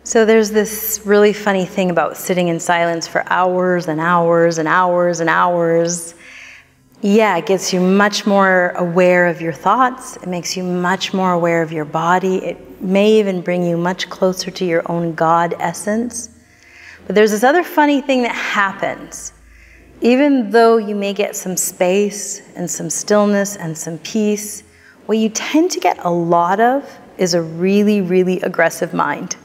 So there's this really funny thing about sitting in silence for hours and hours and hours and hours. Yeah, it gets you much more aware of your thoughts. It makes you much more aware of your body. It may even bring you much closer to your own God essence. But there's this other funny thing that happens. Even though you may get some space and some stillness and some peace, what you tend to get a lot of is a really, really aggressive mind.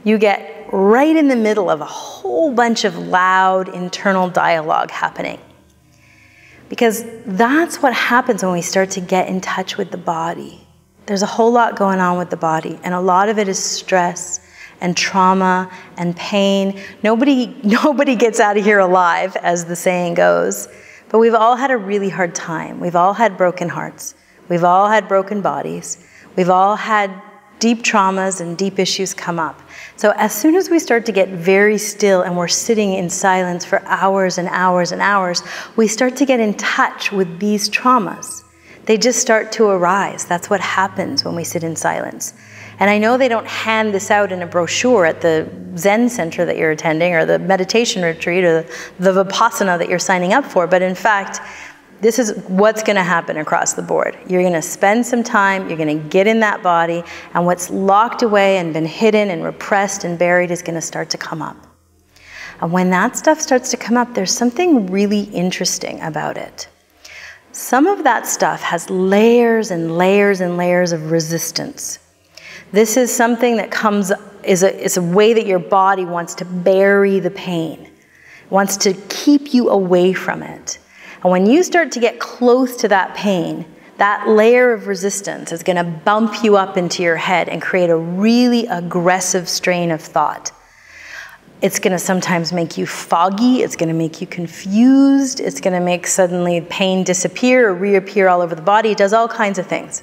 You get right in the middle of a whole bunch of loud internal dialogue happening. Because that's what happens when we start to get in touch with the body. There's a whole lot going on with the body, and a lot of it is stress and trauma and pain. Nobody gets out of here alive, as the saying goes, but we've all had a really hard time. We've all had broken hearts. We've all had broken bodies. We've all had deep traumas and deep issues come up. So as soon as we start to get very still and we're sitting in silence for hours and hours and hours, we start to get in touch with these traumas. They just start to arise. That's what happens when we sit in silence. And I know they don't hand this out in a brochure at the Zen center that you're attending, or the meditation retreat, or the Vipassana that you're signing up for, but in fact, this is what's going to happen across the board. You're going to spend some time, you're going to get in that body, and what's locked away and been hidden and repressed and buried is going to start to come up. And when that stuff starts to come up, there's something really interesting about it. Some of that stuff has layers and layers and layers of resistance. This is something that is a way that your body wants to bury the pain, wants to keep you away from it. And when you start to get close to that pain, that layer of resistance is going to bump you up into your head and create a really aggressive strain of thought. It's going to sometimes make you foggy. It's going to make you confused. It's going to make suddenly pain disappear or reappear all over the body. It does all kinds of things.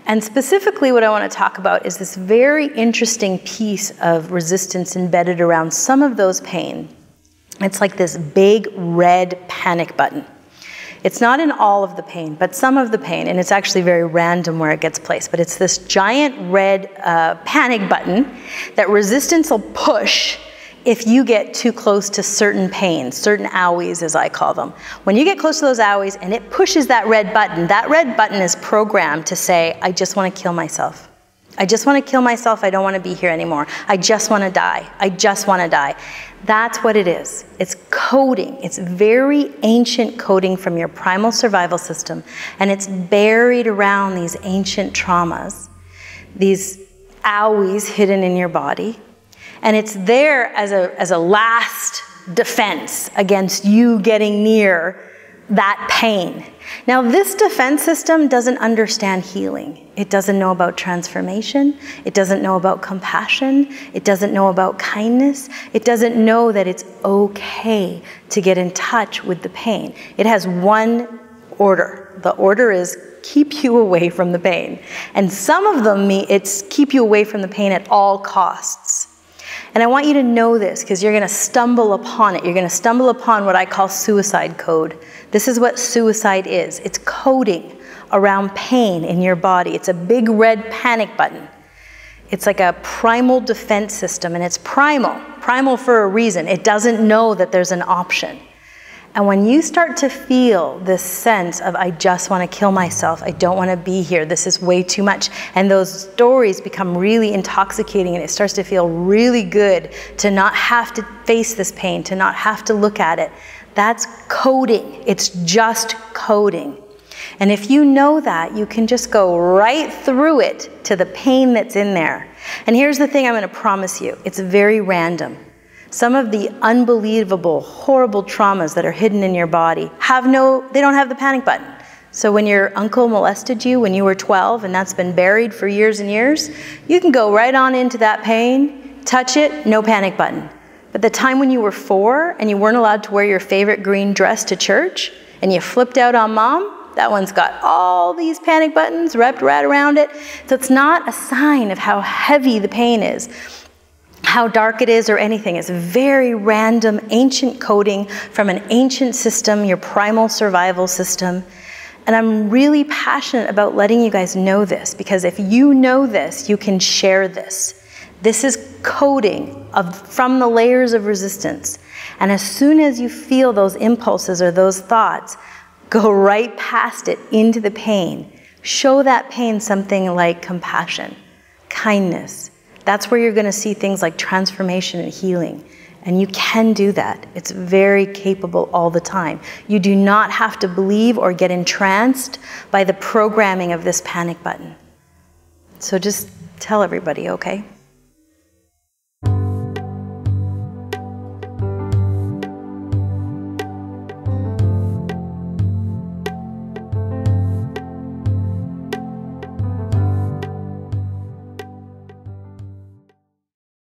And specifically what I want to talk about is this very interesting piece of resistance embedded around some of those pain. It's like this big red panic button. It's not in all of the pain, but some of the pain, and it's actually very random where it gets placed, but it's this giant red panic button that resistance will push if you get too close to certain pains, certain owies as I call them. When you get close to those owies and it pushes that red button is programmed to say, I just want to kill myself. I just want to kill myself. I don't want to be here anymore. I just want to die. I just want to die. That's what it is. It's coding. It's very ancient coding from your primal survival system, and it's buried around these ancient traumas, these owies hidden in your body, and it's there as a last defense against you getting near that pain. Now, this defense system doesn't understand healing. It doesn't know about transformation. It doesn't know about compassion. It doesn't know about kindness. It doesn't know that it's okay to get in touch with the pain. It has one order. The order is keep you away from the pain. And some of them, it's keep you away from the pain at all costs. And I want you to know this because you're going to stumble upon it. You're going to stumble upon what I call suicide code. This is what suicide is. It's coding around pain in your body. It's a big red panic button. It's like a primal defense system, and it's primal for a reason. It doesn't know that there's an option. And when you start to feel this sense of, I just want to kill myself, I don't want to be here, this is way too much, and those stories become really intoxicating, and it starts to feel really good to not have to face this pain, to not have to look at it, that's coding. It's just coding. And if you know that, you can just go right through it to the pain that's in there. And here's the thing I'm going to promise you. It's very random. Some of the unbelievable, horrible traumas that are hidden in your body they don't have the panic button. So when your uncle molested you when you were 12 and that's been buried for years and years, you can go right on into that pain, touch it, no panic button. But the time when you were 4 and you weren't allowed to wear your favorite green dress to church and you flipped out on mom, that one's got all these panic buttons wrapped right around it. So it's not a sign of how heavy the pain is, how dark it is or anything. It's very random, ancient coding from an ancient system, your primal survival system. And I'm really passionate about letting you guys know this, because if you know this, you can share this. This is coding from the layers of resistance. And as soon as you feel those impulses or those thoughts, go right past it into the pain. Show that pain something like compassion, kindness. That's where you're going to see things like transformation and healing. And you can do that. It's very capable all the time. You do not have to believe or get entranced by the programming of this panic button. So just tell everybody, okay?